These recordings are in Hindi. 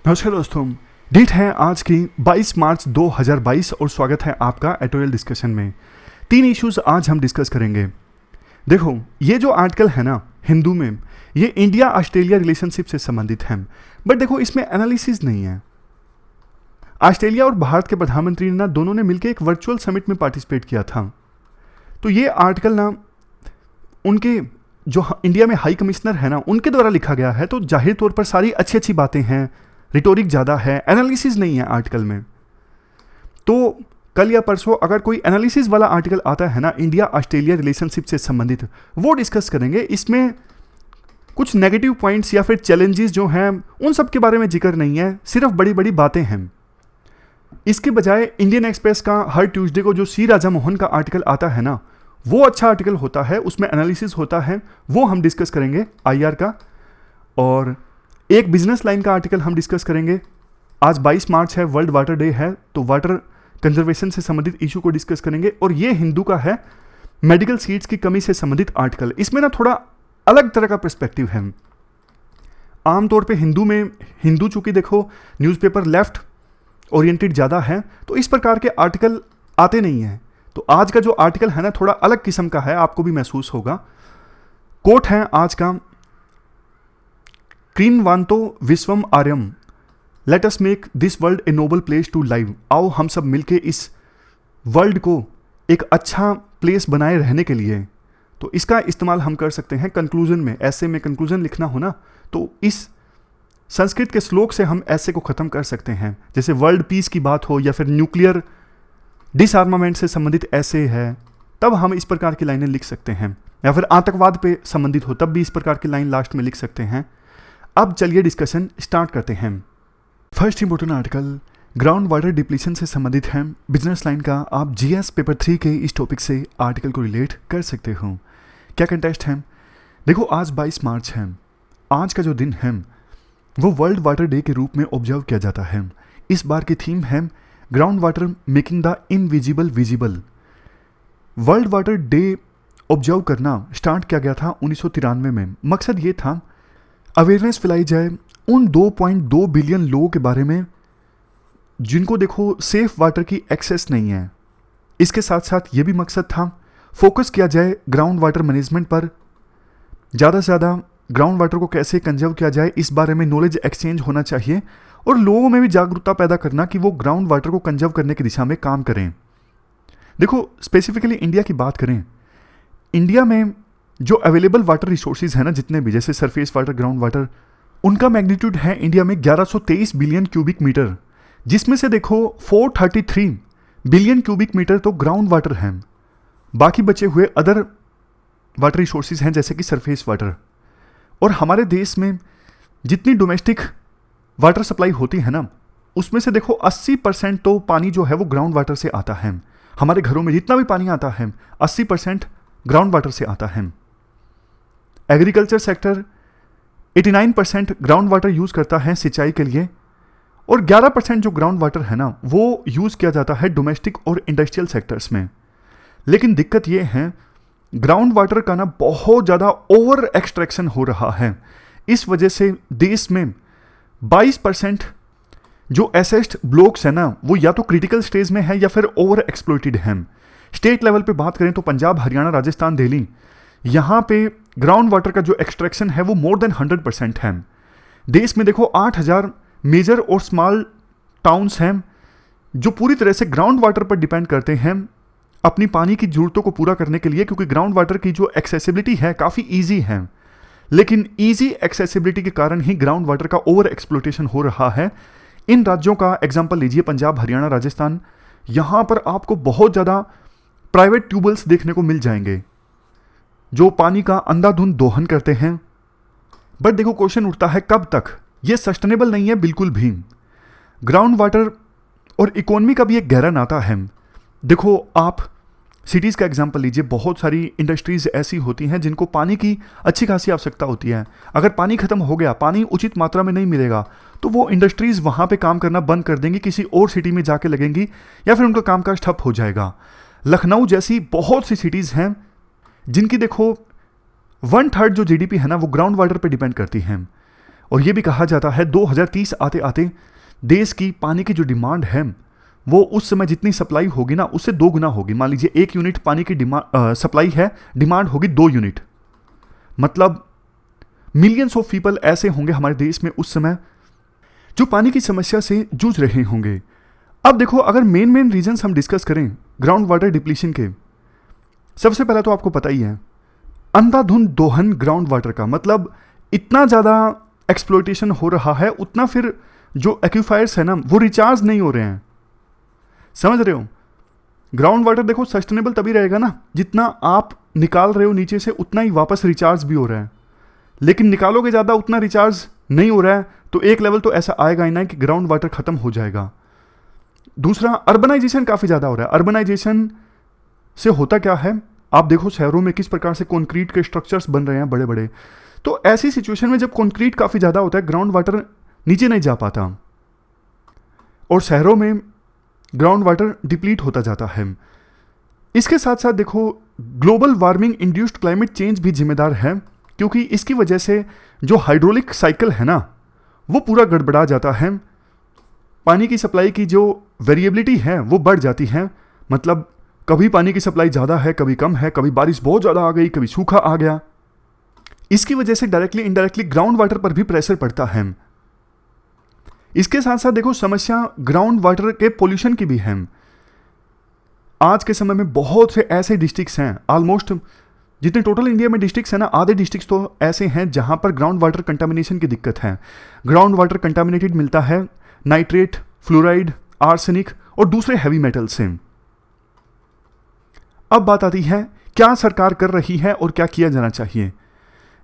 नमस्कार दोस्तों। डेट है आज की 22 मार्च 2022 और स्वागत है आपका एडिटोरियल डिस्कशन में। 3 इश्यूज आज हम डिस्कस करेंगे। देखो, ये जो आर्टिकल है ना हिंदू में, ये इंडिया ऑस्ट्रेलिया रिलेशनशिप से संबंधित है, बट देखो इसमें एनालिसिस नहीं है। ऑस्ट्रेलिया और भारत के प्रधानमंत्री ना दोनों ने मिलकर एक वर्चुअल समिट में पार्टिसिपेट किया था। तो ये आर्टिकल ना उनके जो इंडिया में हाई कमिश्नर है ना उनके द्वारा लिखा गया है, तो जाहिर तौर पर सारी अच्छी अच्छी बातें हैं, रिटोरिक ज़्यादा है, एनालिसिस नहीं है आर्टिकल में। तो कल या परसों अगर कोई एनालिसिस वाला आर्टिकल आता है ना इंडिया ऑस्ट्रेलिया रिलेशनशिप से संबंधित, वो डिस्कस करेंगे। इसमें कुछ नेगेटिव पॉइंट्स या फिर चैलेंजेस जो हैं उन सब के बारे में जिक्र नहीं है, सिर्फ बड़ी बड़ी बातें हैं। इसके बजाय इंडियन एक्सप्रेस का हर ट्यूसडे को जो सी राजा मोहन का आर्टिकल आता है ना, वो अच्छा आर्टिकल होता है, उसमें एनालिसिस होता है, वो हम डिस्कस करेंगे आईआर का। और एक बिजनेस लाइन का आर्टिकल हम डिस्कस करेंगे। आज 22 मार्च है, वर्ल्ड वाटर डे है, तो वाटर कंजर्वेशन से संबंधित इशू को डिस्कस करेंगे। और ये हिंदू का है मेडिकल सीट्स की कमी से संबंधित आर्टिकल। इसमें ना थोड़ा अलग तरह का पर्सपेक्टिव है। आमतौर पे हिंदू चूंकि देखो न्यूज़पेपर लेफ्ट ओरिएंटेड ज़्यादा है, तो इस प्रकार के आर्टिकल आते नहीं हैं। तो आज का जो आर्टिकल है ना थोड़ा अलग किस्म का है, आपको भी महसूस होगा। कोट है आज का, क्रीनवांतो विश्वम आर्यम, let us make this world a noble place to live. आओ हम सब मिलके इस वर्ल्ड को एक अच्छा प्लेस बनाए रहने के लिए। तो इसका इस्तेमाल हम कर सकते हैं कंक्लूजन में। ऐसे में कंक्लूजन लिखना हो ना, तो इस संस्कृत के श्लोक से हम ऐसे को ख़त्म कर सकते हैं। जैसे वर्ल्ड पीस की बात हो या फिर न्यूक्लियर डिसआर्मामेंट से संबंधित ऐसे है, तब हम इस प्रकार की लाइनें लिख सकते हैं। या फिर आतंकवाद पे संबंधित हो तब भी इस प्रकार की लाइन लास्ट में लिख सकते हैं। अब चलिए डिस्कशन स्टार्ट करते हैं। First important article ground water depletion से संबंधित है, बिजनेस लाइन का। आप जीएस पेपर 3 के इस टॉपिक से आर्टिकल को रिलेट कर सकते हो। क्या कंटेस्ट है? देखो, आज 22 मार्च है। आज का जो दिन है वो वर्ल्ड वाटर डे के रूप में ऑब्जर्व किया जाता है। इस बार की थीम है ground water making the invisible visible. World water day observe करना स्टार्ट किया गया था 1993 में। मकसद ये था अवेयरनेस फैलाई जाए उन 2.2 बिलियन लोगों के बारे में जिनको देखो सेफ वाटर की एक्सेस नहीं है। इसके साथ साथ ये भी मकसद था फोकस किया जाए ग्राउंड वाटर मैनेजमेंट पर। ज़्यादा से ज़्यादा ग्राउंड वाटर को कैसे कंजर्व किया जाए इस बारे में नॉलेज एक्सचेंज होना चाहिए और लोगों में भी जागरूकता पैदा करना कि वो ग्राउंड वाटर को कंजर्व करने की दिशा में काम करें। देखो, स्पेसिफिकली इंडिया की बात करें, इंडिया में जो अवेलेबल वाटर रिसोर्सेज है ना, जितने भी, जैसे सरफेस वाटर, ग्राउंड वाटर, उनका मैग्नीट्यूड है इंडिया में 1123 बिलियन क्यूबिक मीटर, जिसमें से देखो 433 बिलियन क्यूबिक मीटर तो ग्राउंड वाटर है। बाकी बचे हुए अदर वाटर रिसोर्सेज हैं जैसे कि सरफेस वाटर। और हमारे देश में जितनी डोमेस्टिक वाटर सप्लाई होती है ना, उसमें से देखो 80% तो पानी जो है वो ग्राउंड वाटर से आता है। हमारे घरों में जितना भी पानी आता है 80% ग्राउंड वाटर से आता है। Agriculture sector 89% ground water use करता है सिंचाई के लिए, और 11% जो ग्राउंड वाटर है ना वो यूज़ किया जाता है डोमेस्टिक और इंडस्ट्रियल सेक्टर्स में। लेकिन दिक्कत ये है, ग्राउंड वाटर का ना बहुत ज़्यादा ओवर एक्सट्रैक्शन हो रहा है। इस वजह से देश में 22% जो एसेस्ड ब्लॉक्स है ना वो या तो क्रिटिकल स्टेज में है या फिर ओवर एक्सप्लॉइटेड हैं। स्टेट लेवल पे बात करें तो पंजाब, हरियाणा, राजस्थान, दिल्ली, यहाँ पे ग्राउंड वाटर का जो एक्सट्रैक्शन है वो मोर देन 100% है। देश में देखो 8000 मेजर और स्मॉल टाउन्स हैं जो पूरी तरह से ग्राउंड वाटर पर डिपेंड करते हैं अपनी पानी की ज़रूरतों को पूरा करने के लिए, क्योंकि ग्राउंड वाटर की जो एक्सेसिबिलिटी है काफ़ी ईजी है। लेकिन ईजी एक्सेसिबिलिटी के कारण ही ग्राउंड वाटर का ओवर एक्सप्लोटेशन हो रहा है। इन राज्यों का एग्जाम्पल लीजिए, पंजाब, हरियाणा, राजस्थान, यहाँ पर आपको बहुत ज़्यादा प्राइवेट ट्यूबवेल्स देखने को मिल जाएंगे जो पानी का अंधाधुंध दोहन करते हैं। बट देखो, क्वेश्चन उठता है कब तक? ये सस्टेनेबल नहीं है बिल्कुल भी। ग्राउंड वाटर और इकोनॉमी का भी एक गहरा नाता है। देखो, आप सिटीज़ का एग्जांपल लीजिए, बहुत सारी इंडस्ट्रीज़ ऐसी होती हैं जिनको पानी की अच्छी खासी आवश्यकता होती है। अगर पानी खत्म हो गया, पानी उचित मात्रा में नहीं मिलेगा, तो वो इंडस्ट्रीज़ वहाँ पे काम करना बंद कर देंगी, किसी और सिटी में जाके लगेंगी या फिर उनका कामकाज ठप हो जाएगा। लखनऊ जैसी बहुत सी सिटीज़ हैं जिनकी देखो 1/3 जो जीडीपी है ना वो ग्राउंड वाटर पे डिपेंड करती हैं। और ये भी कहा जाता है 2030 आते आते देश की पानी की जो डिमांड है वो उस समय जितनी सप्लाई होगी ना उससे 2 गुना होगी। मान लीजिए 1 यूनिट पानी की सप्लाई है, डिमांड होगी 2 यूनिट, मतलब मिलियंस ऑफ पीपल ऐसे होंगे हमारे देश में उस समय जो पानी की समस्या से जूझ रहे होंगे। अब देखो, अगर मेन रीजंस हम डिस्कस करें ग्राउंड वाटर डिप्लीशन के, सबसे पहला तो आपको पता ही है अंधाधुंध दोहन ग्राउंड वाटर का, मतलब इतना ज़्यादा एक्सप्लॉयटेशन हो रहा है, उतना फिर जो एक्यूफायर्स है ना वो रिचार्ज नहीं हो रहे हैं। समझ रहे हो? ग्राउंड वाटर देखो सस्टेनेबल तभी रहेगा ना जितना आप निकाल रहे हो नीचे से उतना ही वापस रिचार्ज भी हो रहा है, लेकिन निकालोगे ज़्यादा उतना रिचार्ज नहीं हो रहा है, तो एक लेवल तो ऐसा आएगा ही ना कि ग्राउंड वाटर खत्म हो जाएगा। दूसरा, अर्बनाइजेशन काफ़ी ज़्यादा हो रहा है। अर्बनाइजेशन से होता क्या है, आप देखो शहरों में किस प्रकार से कंक्रीट के स्ट्रक्चर्स बन रहे हैं बड़े बड़े, तो ऐसी सिचुएशन में जब कंक्रीट काफ़ी ज़्यादा होता है ग्राउंड वाटर नीचे नहीं जा पाता और शहरों में ग्राउंड वाटर डिप्लीट होता जाता है। इसके साथ साथ देखो global warming induced climate change भी जिम्मेदार है, क्योंकि इसकी वजह से जो हाइड्रोलिक साइकिल है ना वो पूरा गड़बड़ा जाता है, पानी की सप्लाई की जो वेरिएबिलिटी है वो बढ़ जाती है, मतलब कभी पानी की सप्लाई ज़्यादा है, कभी कम है, कभी बारिश बहुत ज़्यादा आ गई, कभी सूखा आ गया। इसकी वजह से डायरेक्टली इनडायरेक्टली ग्राउंड वाटर पर भी प्रेशर पड़ता है। इसके साथ साथ देखो समस्या ग्राउंड वाटर के पोल्यूशन की भी है। आज के समय में बहुत से ऐसे डिस्ट्रिक्ट्स हैं, ऑलमोस्ट जितने टोटल इंडिया में डिस्ट्रिक्ट्स हैं ना, आधे डिस्ट्रिक्ट्स तो ऐसे हैं जहां पर ग्राउंड वाटर कंटामिनेशन की दिक्कत है। ग्राउंड वाटर कंटामिनेटेड मिलता है नाइट्रेट, फ्लोराइड, आर्सेनिक और दूसरे हैवी मेटल से। अब बात आती है क्या सरकार कर रही है और क्या किया जाना चाहिए।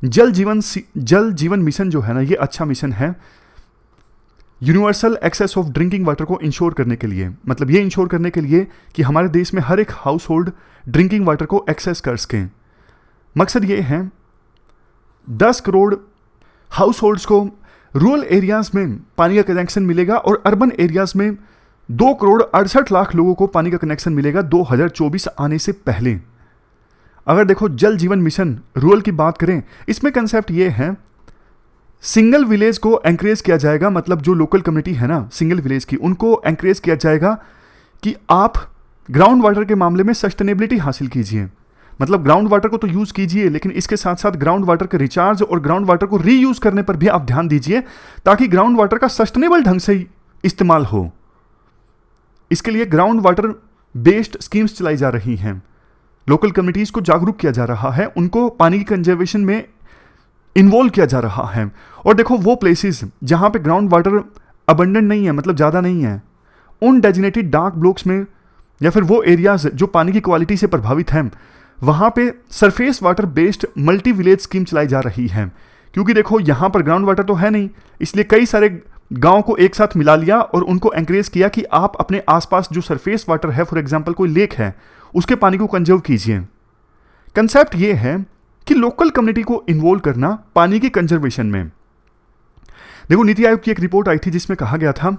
जल जीवन मिशन जो है ना ये अच्छा मिशन है universal access of drinking water को इंश्योर करने के लिए, मतलब ये इंश्योर करने के लिए कि हमारे देश में हर एक हाउस होल्ड ड्रिंकिंग वाटर को एक्सेस कर सकें। मकसद ये है 10 करोड़ हाउस होल्ड्स को रूरल एरियाज में पानी का कनेक्शन मिलेगा और अर्बन एरियाज में 2 करोड़ 68 लाख लोगों को पानी का कनेक्शन मिलेगा 2024 आने से पहले। अगर देखो जल जीवन मिशन रूरल की बात करें, इसमें कंसेप्ट ये है सिंगल विलेज को एंकरेज किया जाएगा, मतलब जो लोकल कम्युनिटी है ना सिंगल विलेज की, उनको एंकरेज किया जाएगा कि आप ग्राउंड वाटर के मामले में सस्टेनेबिलिटी हासिल कीजिए, मतलब ग्राउंड वाटर को तो यूज़ कीजिए लेकिन इसके साथ साथ ग्राउंड वाटर के रिचार्ज और ग्राउंड वाटर को रीयूज़ करने पर भी आप ध्यान दीजिए ताकि ग्राउंड वाटर का सस्टेनेबल ढंग से इस्तेमाल हो। इसके लिए ग्राउंड वाटर बेस्ड स्कीम्स चलाई जा रही हैं, लोकल कम्युनिटीज़ को जागरूक किया जा रहा है, उनको पानी की कंजर्वेशन में इन्वॉल्व किया जा रहा है। और देखो वो प्लेसेस जहाँ पे ग्राउंड वाटर अबंडेंट नहीं है, मतलब ज़्यादा नहीं है, उन डेजिग्नेटेड डार्क ब्लॉक्स में या फिर वो एरियाज जो पानी की क्वालिटी से प्रभावित हैं वहाँ पे surface water based multi village scheme चलाई जा रही है। क्योंकि देखो यहाँ पर ग्राउंड वाटर तो है नहीं, इसलिए कई सारे गांव को एक साथ मिला लिया और उनको एंकरेज किया कि आप अपने आसपास जो सरफेस वाटर है, फॉर एग्जांपल कोई लेक है, उसके पानी को कंजर्व कीजिए। कंसेप्ट ये है कि लोकल कम्युनिटी को इन्वॉल्व करना पानी की कंजर्वेशन में। देखो नीति आयोग की एक रिपोर्ट आई थी जिसमें कहा गया था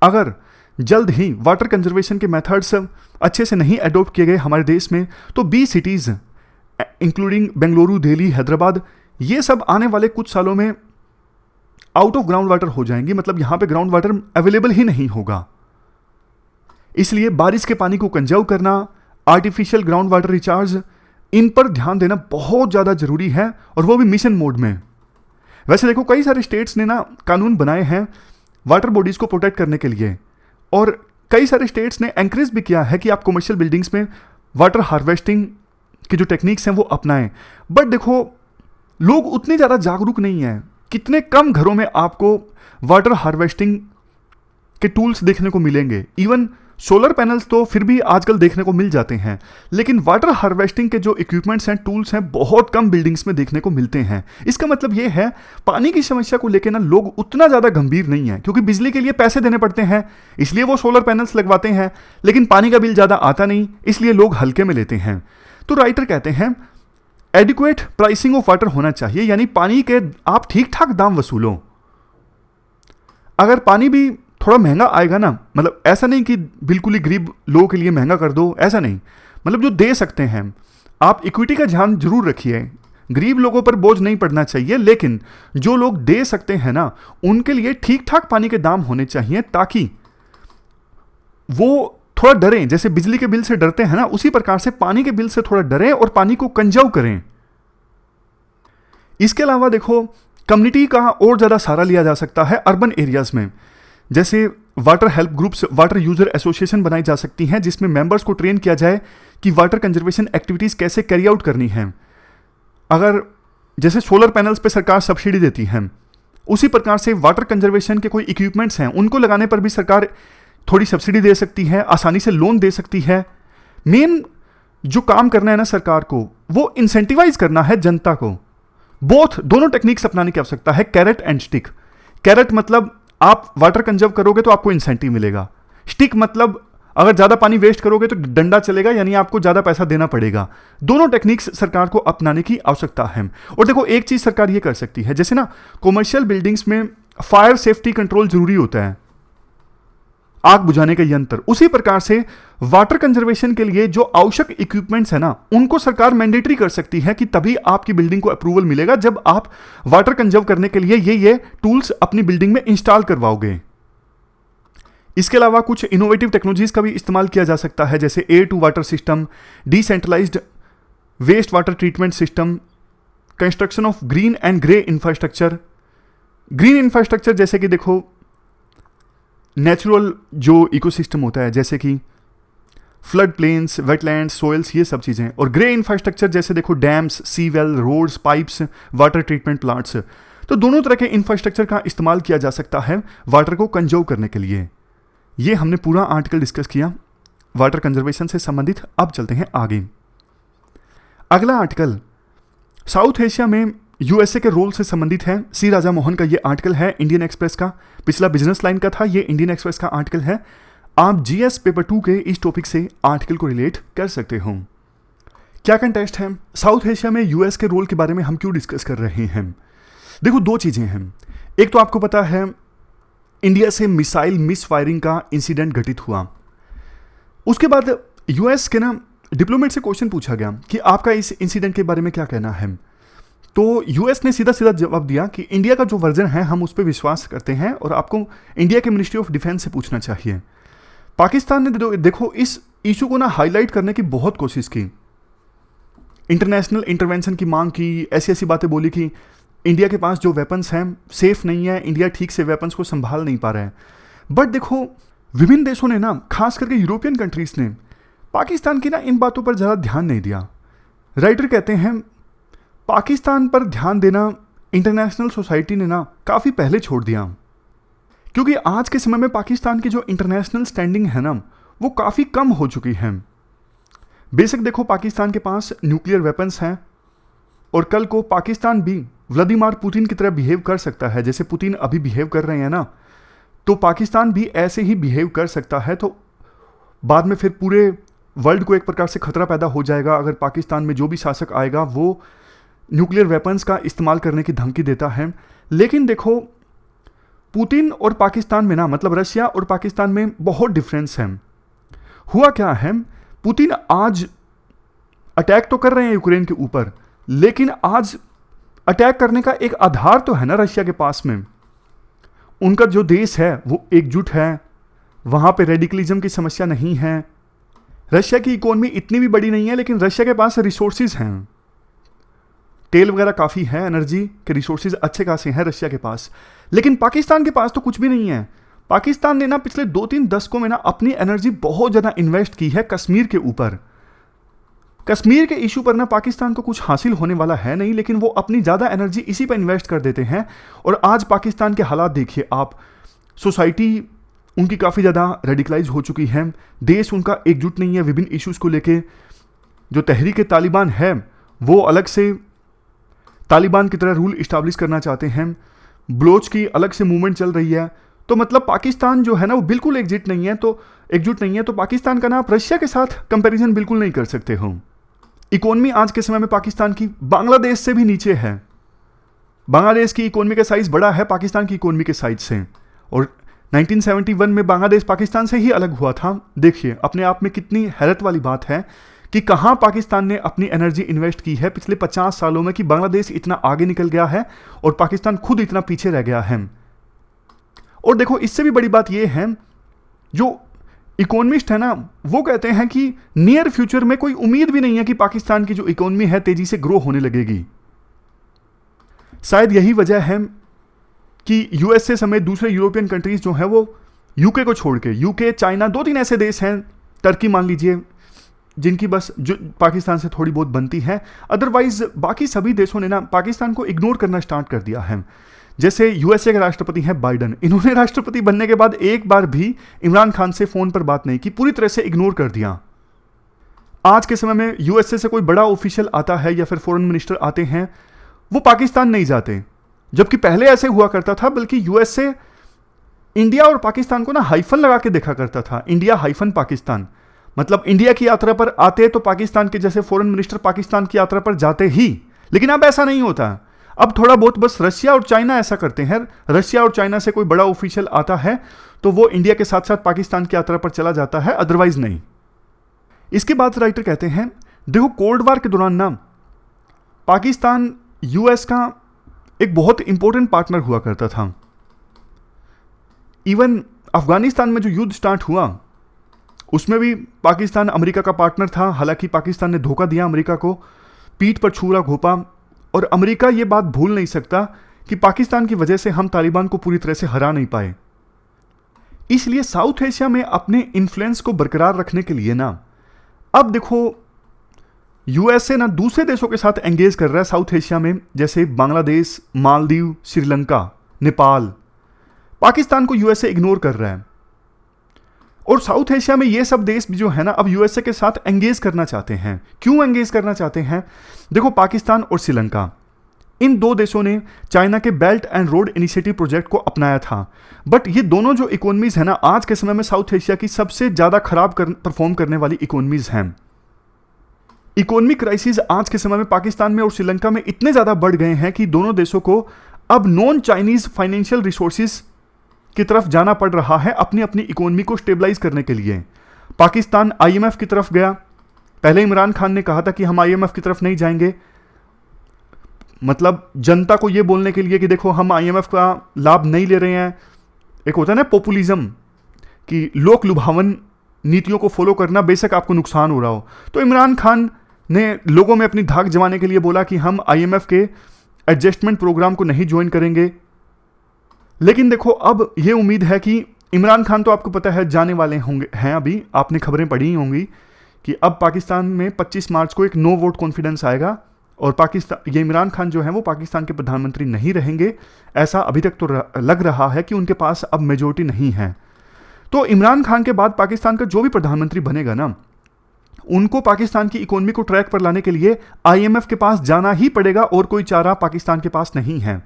अगर जल्द ही वाटर कंजर्वेशन के मेथड्स अच्छे से नहीं अडॉप्ट किए गए हमारे देश में तो 20 सिटीज़ इंक्लूडिंग बेंगलुरु, दिल्ली, हैदराबाद, ये सब आने वाले कुछ सालों में आउट ऑफ ग्राउंड वाटर हो जाएंगी, मतलब यहाँ पे ग्राउंड वाटर अवेलेबल ही नहीं होगा। इसलिए बारिश के पानी को कंजर्व करना, आर्टिफिशियल ग्राउंड वाटर रिचार्ज, इन पर ध्यान देना बहुत ज़्यादा जरूरी है और वो भी मिशन मोड में। वैसे देखो कई सारे स्टेट्स ने ना कानून बनाए हैं वाटर बॉडीज़ को प्रोटेक्ट करने के लिए और कई सारे स्टेट्स ने एंकरेज भी किया है कि आप कमर्शियल बिल्डिंग्स में वाटर हार्वेस्टिंग की जो टेक्निक्स हैं वो अपनाएं। बट देखो लोग उतने ज़्यादा जागरूक नहीं हैं, कितने कम घरों में आपको वाटर हार्वेस्टिंग के टूल्स देखने को मिलेंगे। इवन सोलर पैनल्स तो फिर भी आजकल देखने को मिल जाते हैं, लेकिन वाटर हार्वेस्टिंग के जो इक्विपमेंट्स हैं, टूल्स हैं, बहुत कम बिल्डिंग्स में देखने को मिलते हैं। इसका मतलब ये है पानी की समस्या को लेकर ना लोग उतना ज़्यादा गंभीर नहीं है, क्योंकि बिजली के लिए पैसे देने पड़ते हैं इसलिए वो सोलर पैनल्स लगवाते हैं, लेकिन पानी का बिल ज़्यादा आता नहीं इसलिए लोग हल्के में लेते हैं। तो राइटर कहते हैं एडिक्वेट प्राइसिंग ऑफ वाटर होना चाहिए, यानी पानी के आप ठीक ठाक दाम वसूलो। अगर पानी भी थोड़ा महंगा आएगा ना, मतलब ऐसा नहीं कि बिल्कुल ही गरीब लोगों के लिए महंगा कर दो, ऐसा नहीं, मतलब जो दे सकते हैं आप इक्विटी का ध्यान जरूर रखिए। गरीब लोगों पर बोझ नहीं पड़ना चाहिए, लेकिन जो लोग दे सकते हैं ना, उनके लिए ठीक ठाक पानी के दाम होने चाहिए, ताकि वो थोड़ा डरें। जैसे बिजली के बिल से डरते हैं ना, उसी प्रकार से पानी के बिल से थोड़ा डरें और पानी को कंजर्व करें। इसके अलावा देखो, कम्युनिटी का और ज़्यादा सहारा लिया जा सकता है अर्बन एरियाज़ में। जैसे water help groups, water user association बनाई जा सकती हैं, जिसमें मेंबर्स को ट्रेन किया जाए कि वाटर कंजर्वेशन एक्टिविटीज़ कैसे कैरी आउट करनी है। अगर जैसे सोलर पैनल्स पे सरकार सब्सिडी देती है, उसी प्रकार से वाटर कंजर्वेशन के कोई इक्विपमेंट्स हैं, उनको लगाने पर भी सरकार थोड़ी सब्सिडी दे सकती है, आसानी से लोन दे सकती है। मेन जो काम करना है ना सरकार को, वो इंसेंटिवाइज करना है जनता को। दोनों टेक्निक्स अपनाने की आवश्यकता है, कैरेट एंड स्टिक। कैरेट मतलब आप वाटर कंजर्व करोगे तो आपको इंसेंटिव मिलेगा। स्टिक मतलब अगर ज़्यादा पानी वेस्ट करोगे तो डंडा चलेगा, यानी आपको ज़्यादा पैसा देना पड़ेगा। दोनों टेक्निक्स सरकार को अपनाने की आवश्यकता है। और देखो, एक चीज़ सरकार ये कर सकती है, जैसे ना कॉमर्शियल बिल्डिंग्स में फायर सेफ्टी कंट्रोल जरूरी होता है, आग बुझाने का यंत्र, उसी प्रकार से वाटर कंजर्वेशन के लिए जो आवश्यक इक्विपमेंट्स है ना, उनको सरकार मैंडेटरी कर सकती है कि तभी आपकी बिल्डिंग को अप्रूवल मिलेगा, जब आप वाटर कंजर्व करने के लिए ये टूल्स अपनी बिल्डिंग में इंस्टॉल करवाओगे। इसके अलावा कुछ इनोवेटिव टेक्नोलॉजीज का भी इस्तेमाल किया जा सकता है, जैसे air to water system, decentralised waste water treatment system, construction of green and grey infrastructure. Green infrastructure जैसे कि देखो, नेचुरल जो इकोसिस्टम होता है, जैसे कि फ्लड प्लेन्स, वेटलैंड्स, सोइल्स, ये सब चीज़ें। और ग्रे इंफ्रास्ट्रक्चर जैसे देखो, dams, sea wall, roads, pipes, water treatment plants. तो दोनों तरह के इंफ्रास्ट्रक्चर का इस्तेमाल किया जा सकता है वाटर को कंजर्व करने के लिए। ये हमने पूरा आर्टिकल डिस्कस किया वाटर कंजर्वेशन से संबंधित। अब चलते हैं आगे। अगला आर्टिकल साउथ एशिया में यूएसए के रोल से संबंधित है। सी राजा मोहन का ये आर्टिकल है, इंडियन एक्सप्रेस का। पिछला बिजनेस लाइन का था, ये इंडियन एक्सप्रेस का आर्टिकल है। आप जीएस पेपर 2 के इस टॉपिक से आर्टिकल को रिलेट कर सकते हो। क्या कंटेक्स्ट है, साउथ एशिया में यूएस के रोल के बारे में हम क्यों डिस्कस कर रहे हैं? देखो, दो चीज़ें हैं। एक तो आपको पता है, इंडिया से मिसाइल मिस फायरिंग का इंसिडेंट घटित हुआ। उसके बाद यूएस के ना डिप्लोमेट से क्वेश्चन पूछा गया कि आपका इस इंसिडेंट के बारे में क्या कहना है। तो यूएस ने सीधा सीधा जवाब दिया कि इंडिया का जो वर्जन है हम उस पर विश्वास करते हैं और आपको इंडिया के मिनिस्ट्री ऑफ डिफेंस से पूछना चाहिए। पाकिस्तान ने देखो इस इशू को ना हाईलाइट करने की बहुत कोशिश की, इंटरनेशनल इंटरवेंशन की मांग की, ऐसी ऐसी बातें बोली कि इंडिया के पास जो वेपन्स हैं सेफ नहीं है, इंडिया ठीक से वेपन्स को संभाल नहीं पा रहा है। बट देखो, विभिन्न देशों ने ना, खास करके यूरोपियन कंट्रीज ने पाकिस्तान की ना इन बातों पर ज़्यादा ध्यान नहीं दिया। राइटर कहते हैं पाकिस्तान पर ध्यान देना इंटरनेशनल सोसाइटी ने ना काफ़ी पहले छोड़ दिया, क्योंकि आज के समय में पाकिस्तान की जो इंटरनेशनल स्टैंडिंग है ना, वो काफ़ी कम हो चुकी है। बेशक देखो, पाकिस्तान के पास न्यूक्लियर वेपन्स हैं और कल को पाकिस्तान भी व्लादिमीर पुतिन की तरह बिहेव कर सकता है, जैसे पुतिन अभी बिहेव कर रहे हैं ना, तो पाकिस्तान भी ऐसे ही बिहेव कर सकता है। तो बाद में फिर पूरे वर्ल्ड को एक प्रकार से खतरा पैदा हो जाएगा अगर पाकिस्तान में जो भी शासक आएगा वो न्यूक्लियर वेपन्स का इस्तेमाल करने की धमकी देता है। लेकिन देखो, पुतिन और पाकिस्तान में ना, मतलब रशिया और पाकिस्तान में बहुत डिफरेंस है। हुआ क्या है, पुतिन आज अटैक तो कर रहे हैं यूक्रेन के ऊपर, लेकिन आज अटैक करने का एक आधार तो है ना रशिया के पास में। उनका जो देश है वो एकजुट है, वहाँ पे रेडिकलिज्म की समस्या नहीं है। रशिया की इकोनॉमी इतनी भी बड़ी नहीं है, लेकिन रशिया के पास रिसोर्सेज हैं, तेल वगैरह काफ़ी है, एनर्जी के रिसोर्सेज अच्छे खासे हैं रशिया के पास। लेकिन पाकिस्तान के पास तो कुछ भी नहीं है। पाकिस्तान ने ना पिछले 2-3 दशकों में ना अपनी एनर्जी बहुत ज़्यादा इन्वेस्ट की है कश्मीर के ऊपर। कश्मीर के इशू पर ना पाकिस्तान को कुछ हासिल होने वाला है नहीं, लेकिन वो अपनी ज़्यादा एनर्जी इसी पर इन्वेस्ट कर देते हैं। और आज पाकिस्तान के हालात देखिए आप, सोसाइटी उनकी काफ़ी ज़्यादा रेडिकलाइज हो चुकी है, देश उनका एकजुट नहीं है विभिन्न इश्यूज़ को लेके। जो तहरीक तालिबान है वो अलग से तालिबान की तरह रूल इस्टाब्लिश करना चाहते हैं, बलोच की अलग से मूवमेंट चल रही है। तो मतलब पाकिस्तान जो है ना वो बिल्कुल एकजुट नहीं है। तो पाकिस्तान का ना आप रशिया के साथ कंपैरिजन बिल्कुल नहीं कर सकते हो। इकोनॉमी आज के समय में पाकिस्तान की बांग्लादेश से भी नीचे है। बांग्लादेश की इकोनॉमी का साइज बड़ा है पाकिस्तान की इकोनॉमी के साइज से, और 1971 में बांग्लादेश पाकिस्तान से ही अलग हुआ था। देखिए अपने आप में कितनी हैरत वाली बात है कि कहां पाकिस्तान ने अपनी एनर्जी इन्वेस्ट की है पिछले 50 सालों में कि बांग्लादेश इतना आगे निकल गया है और पाकिस्तान खुद इतना पीछे रह गया है। और देखो, इससे भी बड़ी बात यह है, जो इकोनॉमिस्ट है ना, वो कहते हैं कि नियर फ्यूचर में कोई उम्मीद भी नहीं है कि पाकिस्तान की जो इकोनॉमी है तेजी से ग्रो होने लगेगी। शायद यही वजह है कि यूएसए समेत दूसरे यूरोपियन कंट्रीज जो है वो यूके को छोड़ के, यूके, चाइना, 2-3 ऐसे देश हैं, टर्की मान लीजिए, जिनकी बस जो पाकिस्तान से थोड़ी बहुत बनती है। अदरवाइज बाकी सभी देशों ने ना पाकिस्तान को इग्नोर करना स्टार्ट कर दिया है। जैसे यूएसए के राष्ट्रपति हैं बाइडन, इन्होंने राष्ट्रपति बनने के बाद एक बार भी इमरान खान से फोन पर बात नहीं की, पूरी तरह से इग्नोर कर दिया। आज के समय में यूएसए से कोई बड़ा ऑफिशियल आता है या फिर फॉरेन मिनिस्टर आते हैं, वो पाकिस्तान नहीं जाते, जबकि पहले ऐसे हुआ करता था। बल्कि यूएसए इंडिया और पाकिस्तान को ना हाइफन लगा के देखा करता था, इंडिया हाइफन पाकिस्तान। मतलब इंडिया की यात्रा पर आते तो पाकिस्तान के जैसे फॉरेन मिनिस्टर पाकिस्तान की यात्रा पर जाते ही, लेकिन अब ऐसा नहीं होता। अब थोड़ा बहुत बस रशिया और चाइना ऐसा करते हैं। रशिया और चाइना से कोई बड़ा ऑफिशियल आता है तो वो इंडिया के साथ साथ पाकिस्तान की यात्रा पर चला जाता है, अदरवाइज नहीं। इसके बाद राइटर कहते हैं, देखो कोल्ड वार के दौरान ना पाकिस्तान यूएस का एक बहुत इंपॉर्टेंट पार्टनर हुआ करता था। इवन अफगानिस्तान में जो युद्ध स्टार्ट हुआ उसमें भी पाकिस्तान अमेरिका का पार्टनर था। हालांकि पाकिस्तान ने धोखा दिया अमेरिका को, पीठ पर छुरा घोंपा, और अमेरिका ये बात भूल नहीं सकता कि पाकिस्तान की वजह से हम तालिबान को पूरी तरह से हरा नहीं पाए। इसलिए साउथ एशिया में अपने इन्फ्लुएंस को बरकरार रखने के लिए ना अब देखो यूएसए ना दूसरे देशों के साथ एंगेज कर रहा है साउथ एशिया में, जैसे बांग्लादेश, मालदीव, श्रीलंका, नेपाल। पाकिस्तान को यूएसए इग्नोर कर रहा है। और साउथ एशिया में ये सब देश भी जो है ना अब यूएसए के साथ एंगेज करना चाहते हैं। क्यों एंगेज करना चाहते हैं? देखो, पाकिस्तान और श्रीलंका, इन दो देशों ने चाइना के belt and road initiative project को अपनाया था। बट ये दोनों जो इकोनॉमीज है ना आज के समय में साउथ एशिया की सबसे ज्यादा खराब परफॉर्म करने वाली इकोनॉमीज हैं। इकोनॉमिक क्राइसिस आज के समय में पाकिस्तान में और श्रीलंका में इतने ज्यादा बढ़ गए हैं कि दोनों देशों को अब नॉन चाइनीज फाइनेंशियल रिसोर्सेज की तरफ जाना पड़ रहा है अपनी अपनी इकोनॉमी को स्टेबलाइज करने के लिए। पाकिस्तान आईएमएफ की तरफ गया। पहले इमरान खान ने कहा था कि हम आईएमएफ की तरफ नहीं जाएंगे, मतलब जनता को यह बोलने के लिए कि देखो हम आईएमएफ का लाभ नहीं ले रहे हैं। एक होता है ना पॉपुलिज्म, कि लोक लुभावन नीतियों को फॉलो करना, बेशक आपको नुकसान हो रहा हो। तो इमरान खान ने लोगों में अपनी धाक जमाने के लिए बोला कि हम आईएमएफ के एडजस्टमेंट प्रोग्राम को नहीं ज्वाइन करेंगे। लेकिन देखो अब यह उम्मीद है कि इमरान खान तो आपको पता है जाने वाले होंगे हैं, अभी आपने खबरें पढ़ी ही होंगी कि अब पाकिस्तान में 25 मार्च को एक नो वोट कॉन्फिडेंस आएगा और पाकिस्तान, ये इमरान खान जो है वो पाकिस्तान के प्रधानमंत्री नहीं रहेंगे। ऐसा अभी तक तो लग रहा है कि उनके पास अब मेजोरिटी नहीं है। तो इमरान खान के बाद पाकिस्तान का जो भी प्रधानमंत्री बनेगा ना, उनको पाकिस्तान की इकोनॉमी को ट्रैक पर लाने के लिए आईएमएफ के पास जाना ही पड़ेगा और कोई चारा पाकिस्तान के पास नहीं है।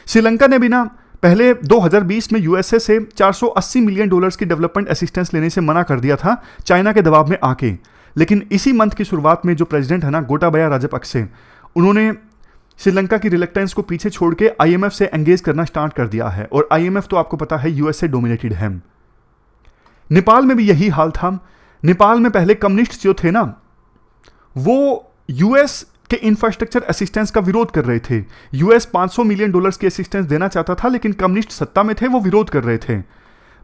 श्रीलंका ने भी ना पहले 2020 में यूएसए से $480 मिलियन की डेवलपमेंट असिस्टेंस लेने से मना कर दिया था चाइना के दबाव में आके। लेकिन इसी मंथ की शुरुआत में जो प्रेसिडेंट है ना गोटाबाया राजपक्षे, उन्होंने श्रीलंका की रिलेक्टेंस को पीछे छोड़ के आईएमएफ से एंगेज करना स्टार्ट कर दिया है। और आईएमएफ तो आपको पता है यूएसए डोमिनेटेड है। नेपाल में भी यही हाल था। नेपाल में पहले कम्युनिस्ट जो थे ना वो यूएस के इंफ्रास्ट्रक्चर असिस्टेंस का विरोध कर रहे थे। यूएस $500 मिलियन की असिस्टेंस देना चाहता था, लेकिन कम्युनिस्ट सत्ता में थे, वो विरोध कर रहे थे।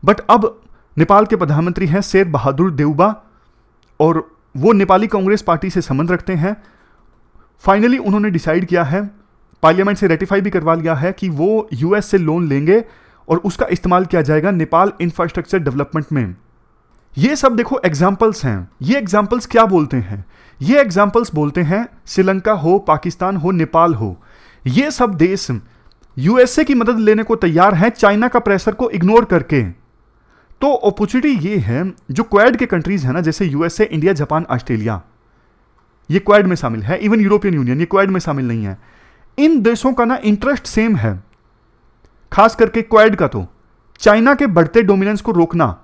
बट अब नेपाल के प्रधानमंत्री हैं शेर बहादुर देउबा और वो नेपाली कांग्रेस पार्टी से संबंध रखते हैं। फाइनली उन्होंने डिसाइड किया है, पार्लियामेंट से रेटिफाई भी करवा लिया है कि वो यूएस से लोन लेंगे और उसका इस्तेमाल किया जाएगा नेपाल इंफ्रास्ट्रक्चर डेवलपमेंट में। ये सब देखो एग्जाम्पल्स हैं। ये एग्जाम्पल्स क्या बोलते हैं? ये एग्जाम्पल्स बोलते हैं श्रीलंका हो, पाकिस्तान हो, नेपाल हो, ये सब देश यूएसए की मदद लेने को तैयार हैं चाइना का प्रेशर को इग्नोर करके। तो अपॉर्चुनिटी ये है, जो क्वाड के कंट्रीज है ना, जैसे यूएसए, इंडिया, जापान, ऑस्ट्रेलिया, ये क्वाड में शामिल है। इवन यूरोपियन यूनियन ये क्वाड में शामिल नहीं है। इन देशों का ना इंटरेस्ट सेम है, खास करके क्वाड का तो चाइना के बढ़ते डोमिनेंस को रोकना।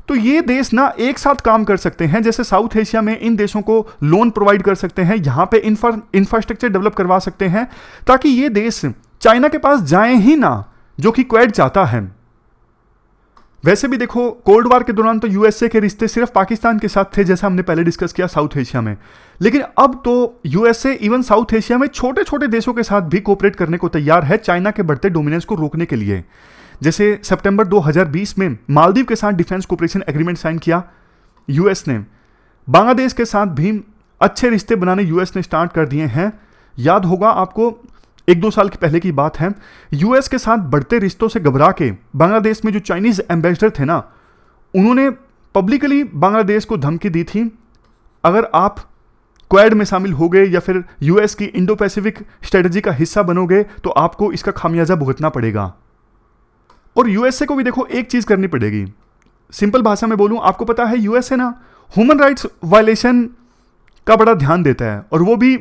तो ये देश ना एक साथ काम कर सकते हैं। जैसे साउथ एशिया में इन देशों को लोन प्रोवाइड कर सकते हैं, यहां पे इंफ्रास्ट्रक्चर डेवलप करवा सकते हैं, ताकि ये देश चाइना के पास जाएं ही ना, जो कि क्वाड चाहता है। वैसे भी देखो कोल्ड वार के दौरान तो यूएसए के रिश्ते सिर्फ पाकिस्तान के साथ थे, जैसा हमने पहले डिस्कस किया साउथ एशिया में, लेकिन अब तो यूएसए इवन साउथ एशिया में छोटे छोटे देशों के साथ भी कोऑपरेट करने को तैयार है चाइना के बढ़ते डोमिनेंस को रोकने के लिए। जैसे सितंबर 2020 में मालदीव के साथ डिफेंस कोऑपरेशन एग्रीमेंट साइन किया यूएस ने। बांग्लादेश के साथ भी अच्छे रिश्ते बनाने यूएस ने स्टार्ट कर दिए हैं। याद होगा आपको, 1-2 साल के पहले की बात है, यूएस के साथ बढ़ते रिश्तों से घबरा के बांग्लादेश में जो चाइनीज एम्बेसडर थे ना, उन्होंने पब्लिकली बांग्लादेश को धमकी दी थी, अगर आप क्वाड में शामिल हो गए या फिर यूएस की इंडो पैसिफिक स्ट्रेटजी का हिस्सा बनोगे तो आपको इसका खामियाजा भुगतना पड़ेगा। और यूएसए को भी देखो एक चीज करनी पड़ेगी, सिंपल भाषा में बोलूं, आपको पता है यूएसए ना ह्यूमन राइट्स वायलेशन का बड़ा ध्यान देता है, और वो भी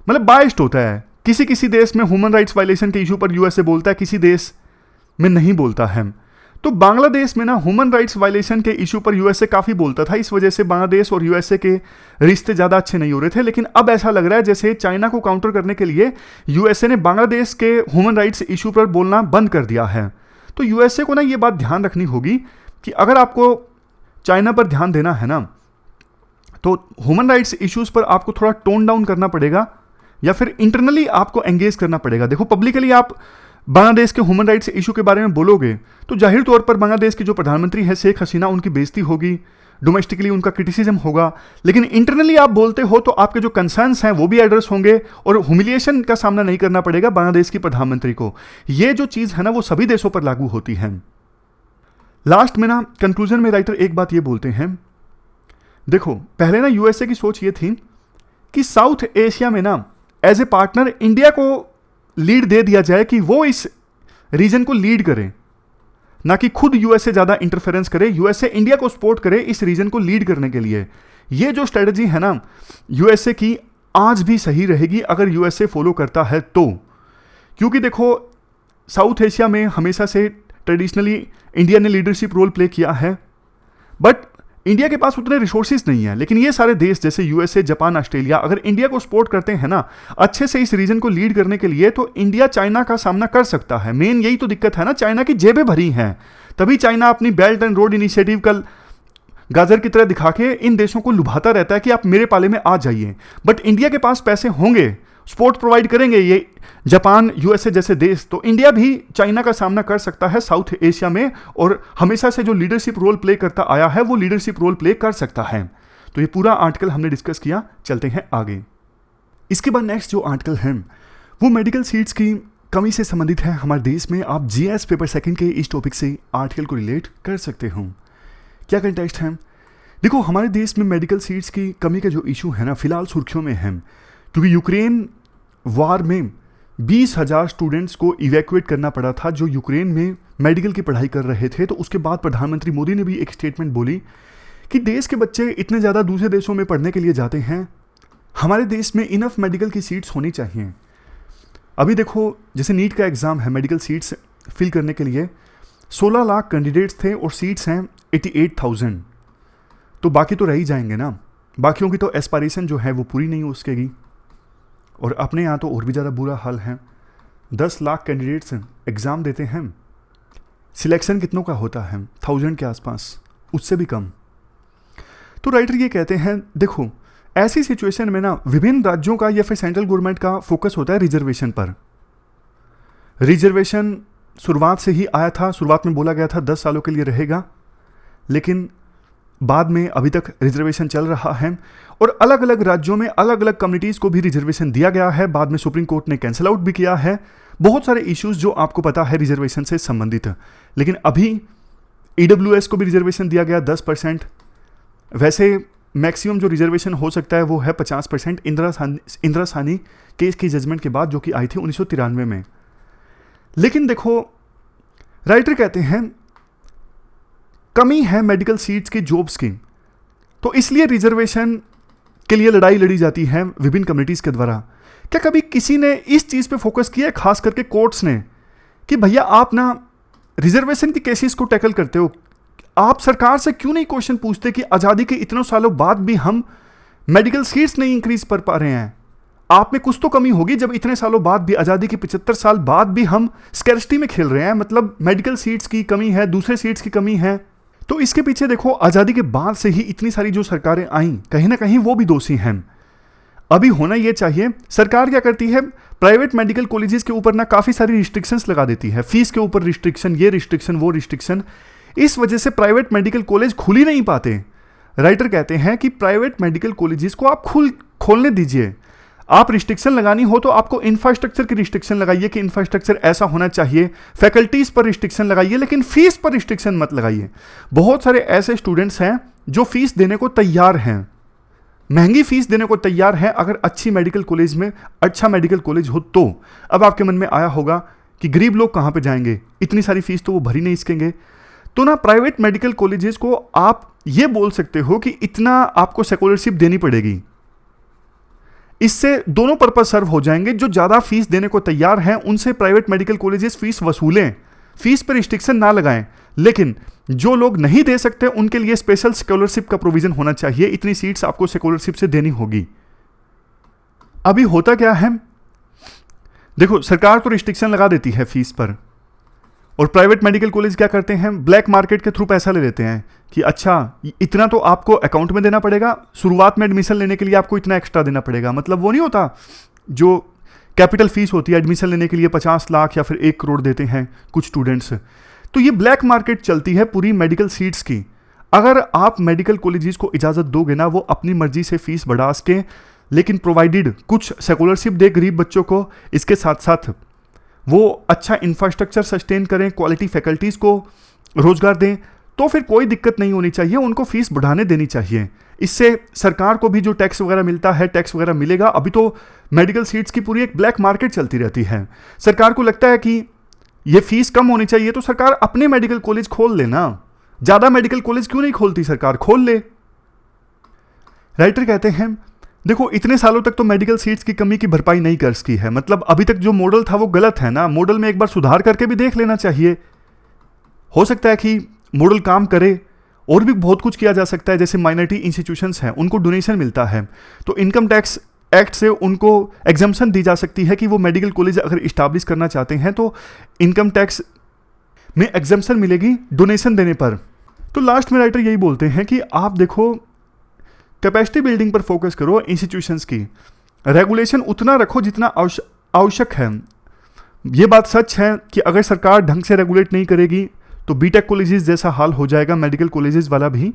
मतलब बाइस्ड होता है। किसी किसी देश में ह्यूमन राइट्स वायलेशन के इशू पर यूएसए बोलता है, किसी देश में नहीं बोलता है। तो बांग्लादेश में ना ह्यूमन राइट्स वायलेशन के इशू पर यूएसए काफ़ी बोलता था, इस वजह से बांग्लादेश और यूएसए के रिश्ते ज़्यादा अच्छे नहीं हो रहे थे। लेकिन अब ऐसा लग रहा है जैसे चाइना को काउंटर करने के लिए यूएसए ने बांग्लादेश के ह्यूमन राइट्स इशू पर बोलना बंद कर दिया है। तो यूएसए को ना ये बात ध्यान रखनी होगी कि अगर आपको चाइना पर ध्यान देना है ना, तो ह्यूमन राइट्स इश्यूज पर आपको थोड़ा टोन डाउन करना पड़ेगा, या फिर इंटरनली आपको एंगेज करना पड़ेगा। देखो पब्लिकली आप बांग्लादेश के ह्यूमन राइट्स इशू के बारे में बोलोगे तो जाहिर तौर पर बांग्लादेश की जो प्रधानमंत्री है शेख हसीना, उनकी बेइज्जती होगी, डोमेस्टिकली उनका क्रिटिसिज्म होगा। लेकिन इंटरनली आप बोलते हो तो आपके जो कंसर्न्स हैं वो भी एड्रेस होंगे और ह्यूमिलिएशन का सामना नहीं करना पड़ेगा बांग्लादेश की प्रधानमंत्री को। ये जो चीज़ है ना वो सभी देशों पर लागू होती है। लास्ट में ना कंक्लूजन में राइटर एक बात ये बोलते हैं, देखो पहले ना यूएसए की सोच ये थी कि साउथ एशिया में ना एज ए पार्टनर इंडिया को लीड दे दिया जाए कि वो इस रीजन को लीड करे, ना कि खुद यूएसए ज़्यादा इंटरफेरेंस करे, यूएसए इंडिया को सपोर्ट करे इस रीजन को लीड करने के लिए। ये जो स्ट्रेटजी है ना यूएसए की आज भी सही रहेगी अगर यूएसए फॉलो करता है तो, क्योंकि देखो साउथ एशिया में हमेशा से ट्रेडिशनली इंडिया ने लीडरशिप रोल प्ले किया है, बट इंडिया के पास उतने रिसोर्सेज नहीं है। लेकिन ये सारे देश जैसे यूएसए, जापान, ऑस्ट्रेलिया अगर इंडिया को सपोर्ट करते हैं ना अच्छे से इस रीजन को लीड करने के लिए, तो इंडिया चाइना का सामना कर सकता है। मेन यही तो दिक्कत है ना, चाइना की जेबें भरी हैं, तभी चाइना अपनी बेल्ट एंड रोड इनिशिएटिव का गाजर की तरह दिखा के इन देशों को लुभाता रहता है कि आप मेरे पाले में आ जाइए। बट इंडिया के पास पैसे होंगे, सपोर्ट प्रोवाइड करेंगे ये जापान, यूएसए जैसे देश, तो इंडिया भी चाइना का सामना कर सकता है साउथ एशिया में, और हमेशा से जो लीडरशिप रोल प्ले करता आया है वो लीडरशिप रोल प्ले कर सकता है। तो ये पूरा आर्टिकल हमने डिस्कस किया, चलते हैं आगे। इसके बाद नेक्स्ट जो आर्टिकल है वो मेडिकल सीट्स की कमी से संबंधित है हमारे देश में। आप जीएस पेपर सेकंड के इस टॉपिक से आर्टिकल को रिलेट कर सकते हो। क्या कंटेक्स्ट है, देखो हमारे देश में मेडिकल सीट्स की कमी का जो इशू है ना फिलहाल सुर्खियों में है, क्योंकि यूक्रेन वार में 20,000 स्टूडेंट्स को इवैक्यूएट करना पड़ा था जो यूक्रेन में मेडिकल की पढ़ाई कर रहे थे। तो उसके बाद प्रधानमंत्री मोदी ने भी एक स्टेटमेंट बोली कि देश के बच्चे इतने ज़्यादा दूसरे देशों में पढ़ने के लिए जाते हैं, हमारे देश में इनफ मेडिकल की सीट्स होनी चाहिए। अभी देखो जैसे नीट का एग्ज़ाम है, मेडिकल सीट्स फिल करने के लिए 16 लाख कैंडिडेट्स थे और सीट्स हैं 88,000, तो बाकी तो रह ही जाएंगे ना, बाकियों की तो एस्पायरेशन जो है वो पूरी नहीं हो सकेगी। और अपने यहाँ तो और भी ज़्यादा बुरा हाल है, 10 लाख कैंडिडेट्स एग्ज़ाम देते हैं, सिलेक्शन कितनों का होता है 1000 के आसपास, उससे भी कम। तो राइटर ये कहते हैं देखो ऐसी सिचुएशन में ना विभिन्न राज्यों का या फिर सेंट्रल गवर्नमेंट का फोकस होता है रिजर्वेशन पर। रिजर्वेशन शुरुआत से ही आया था, शुरुआत में बोला गया था 10 सालों के लिए रहेगा, लेकिन बाद में अभी तक रिजर्वेशन चल रहा है और अलग अलग राज्यों में अलग अलग कम्युनिटीज़ को भी रिजर्वेशन दिया गया है। बाद में सुप्रीम कोर्ट ने कैंसिल आउट भी किया है। बहुत सारे इश्यूज जो आपको पता है रिजर्वेशन से संबंधित, लेकिन अभी ईडब्ल्यूएस को भी रिजर्वेशन दिया गया 10%। वैसे मैक्सिमम जो रिजर्वेशन हो सकता है वो है 50%, इंदिरा साहनी केस की जजमेंट के बाद जो कि आई थी 1993 में। लेकिन देखो राइटर कहते हैं कमी है मेडिकल सीट्स की, जॉब्स की, तो इसलिए रिजर्वेशन के लिए लड़ाई लड़ी जाती है विभिन्न कम्युनिटीज़ के द्वारा। क्या कभी किसी ने इस चीज़ पे फोकस किया है, खास करके कोर्ट्स ने, कि भैया आप ना रिजर्वेशन की केसेस को टैकल करते हो, आप सरकार से क्यों नहीं क्वेश्चन पूछते कि आज़ादी के इतने सालों बाद भी हम मेडिकल सीट्स नहीं इंक्रीज कर पा रहे हैं, आप में कुछ तो कमी होगी जब इतने सालों बाद भी, आज़ादी के 75 साल बाद भी हम स्कैर्सिटी में खेल रहे हैं। मतलब मेडिकल सीट्स की कमी है, दूसरे सीट्स की कमी है। तो इसके पीछे देखो, आज़ादी के बाद से ही इतनी सारी जो सरकारें आईं, कहीं ना कहीं वो भी दोषी हैं। अभी होना ये चाहिए, सरकार क्या करती है, प्राइवेट मेडिकल कॉलेजेस के ऊपर ना काफ़ी सारी रिस्ट्रिक्शंस लगा देती है, फीस के ऊपर रिस्ट्रिक्शन, ये रिस्ट्रिक्शन, वो रिस्ट्रिक्शन। इस वजह से प्राइवेट मेडिकल कॉलेज खुल ही नहीं पाते। राइटर कहते हैं कि प्राइवेट मेडिकल कॉलेजेस को आप खोलने दीजिए। आप रिस्ट्रिक्शन लगानी हो तो आपको इंफ्रास्ट्रक्चर की रिस्ट्रिक्शन लगाइए कि इंफ्रास्ट्रक्चर ऐसा होना चाहिए, फैकल्टीज पर रिस्ट्रिक्शन लगाइए, लेकिन फीस पर रिस्ट्रिक्शन मत लगाइए। बहुत सारे ऐसे स्टूडेंट्स हैं जो फीस देने को तैयार हैं, महंगी फीस देने को तैयार है, अगर अच्छी मेडिकल कॉलेज में अच्छा मेडिकल कॉलेज हो तो। अब आपके मन में आया होगा कि गरीब लोग कहाँ पे जाएंगे, इतनी सारी फीस तो वो भर ही नहीं सकेंगे। तो ना प्राइवेट मेडिकल कॉलेजेस को आप ये बोल सकते हो कि इतना आपको स्कॉलरशिप देनी पड़ेगी। इससे दोनों पर्पस सर्व हो जाएंगे। जो ज़्यादा फीस देने को तैयार हैं उनसे प्राइवेट मेडिकल कॉलेजेस फीस वसूलें, फीस पर रिस्ट्रिक्शन ना लगाएं। लेकिन जो लोग नहीं दे सकते उनके लिए स्पेशल स्कॉलरशिप का प्रोविजन होना चाहिए। इतनी सीट्स आपको स्कॉलरशिप से देनी होगी। अभी होता क्या है, देखो सरकार तो रिस्ट्रिक्शन लगा देती है फीस पर, और प्राइवेट मेडिकल कॉलेज क्या करते हैं, ब्लैक मार्केट के थ्रू पैसा ले लेते हैं कि अच्छा इतना तो आपको अकाउंट में देना पड़ेगा, शुरुआत में एडमिशन लेने के लिए आपको इतना एक्स्ट्रा देना पड़ेगा। मतलब वो नहीं होता जो कैपिटल फीस होती है एडमिशन लेने के लिए 50 लाख या फिर 1 करोड़ देते हैं कुछ स्टूडेंट्स। तो ये ब्लैक मार्केट चलती है पूरी मेडिकल सीट्स की। अगर आप मेडिकल कॉलेजेस को इजाज़त दोगे ना, वो अपनी मर्जी से फीस बढ़ा सके, लेकिन प्रोवाइडेड कुछ स्कॉलरशिप दे गरीब बच्चों को, इसके साथ साथ वो अच्छा इंफ्रास्ट्रक्चर सस्टेन करें, क्वालिटी फैकल्टीज़ को रोजगार दें, तो फिर कोई दिक्कत नहीं होनी चाहिए, उनको फीस बढ़ाने देनी चाहिए। इससे सरकार को भी जो टैक्स वगैरह मिलता है, टैक्स वगैरह मिलेगा। अभी तो मेडिकल सीट्स की पूरी एक ब्लैक मार्केट चलती रहती है। सरकार को लगता है कि ये फीस कम होनी चाहिए, तो सरकार अपने मेडिकल कॉलेज खोल लेना। ज़्यादा मेडिकल कॉलेज क्यों नहीं खोलती सरकार, खोल ले। राइटर कहते हैं देखो इतने सालों तक तो मेडिकल सीट्स की कमी की भरपाई नहीं कर सकी है। मतलब अभी तक जो मॉडल था वो गलत है ना, मॉडल में एक बार सुधार करके भी देख लेना चाहिए। हो सकता है कि मॉडल काम करे, और भी बहुत कुछ किया जा सकता है। जैसे माइनॉरिटी इंस्टीट्यूशंस हैं, उनको डोनेशन मिलता है, तो इनकम टैक्स एक्ट से उनको एग्जम्पशन दी जा सकती है कि वो मेडिकल कॉलेज अगर इस्टाब्लिश करना चाहते हैं तो इनकम टैक्स में एग्जम्पशन मिलेगी डोनेशन देने पर। तो लास्ट में राइटर यही बोलते हैं कि आप देखो कैपेसिटी बिल्डिंग पर फोकस करो इंस्टीट्यूशंस की, रेगुलेशन उतना रखो जितना आवश्यक है। ये बात सच है कि अगर सरकार ढंग से रेगुलेट नहीं करेगी तो बीटेक कॉलेजेस जैसा हाल हो जाएगा, मेडिकल कॉलेजेस वाला भी।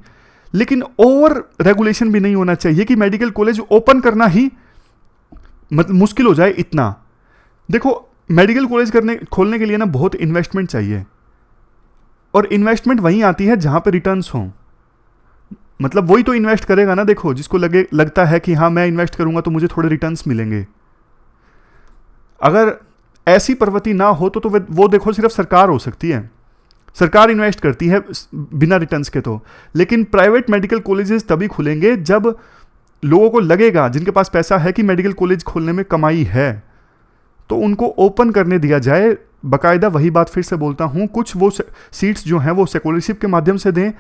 लेकिन ओवर रेगुलेशन भी नहीं होना चाहिए कि मेडिकल कॉलेज ओपन करना ही मतलब मुश्किल हो जाए इतना। देखो मेडिकल कॉलेज खोलने के लिए ना बहुत इन्वेस्टमेंट चाहिए, और इन्वेस्टमेंट वहीं आती है जहां पे रिटर्न्स हों। मतलब वही तो इन्वेस्ट करेगा ना, देखो जिसको लगता है कि हाँ मैं इन्वेस्ट करूंगा तो मुझे थोड़े रिटर्न्स मिलेंगे। अगर ऐसी प्रवृत्ति ना हो तो वो देखो सिर्फ सरकार हो सकती है, सरकार इन्वेस्ट करती है बिना रिटर्न्स के तो। लेकिन प्राइवेट मेडिकल कॉलेजेस तभी खुलेंगे जब लोगों को लगेगा, जिनके पास पैसा है, कि मेडिकल कॉलेज खोलने में कमाई है, तो उनको ओपन करने दिया जाए बाकायदा। वही बात फिर से बोलता हूँ, कुछ वो सीट्स जो हैं वो स्कॉलरशिप के माध्यम से दें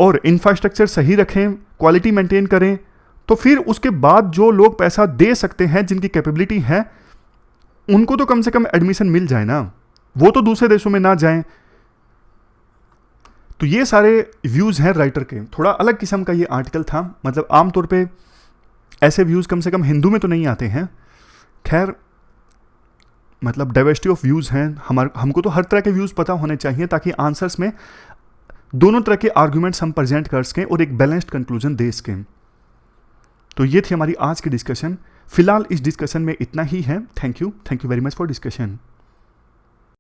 और इंफ्रास्ट्रक्चर सही रखें, क्वालिटी मेंटेन करें। तो फिर उसके बाद जो लोग पैसा दे सकते हैं, जिनकी कैपेबिलिटी है, उनको तो कम से कम एडमिशन मिल जाए ना, वो तो दूसरे देशों में ना जाएं। तो ये सारे व्यूज़ हैं राइटर के। थोड़ा अलग किस्म का ये आर्टिकल था, मतलब आमतौर पे ऐसे व्यूज़ कम से कम हिंदू में तो नहीं आते हैं। खैर मतलब डाइवर्सिटी ऑफ व्यूज़ हैं, हमको तो हर तरह के व्यूज़ पता होने चाहिए ताकि आंसर्स में दोनों तरह के आर्ग्यूमेंट्स हम प्रेजेंट कर सकें और एक बैलेंस्ड कंक्लूजन दे सकें। तो ये थी हमारी आज की डिस्कशन। फिलहाल इस डिस्कशन में इतना ही है। Thank you very much for discussion.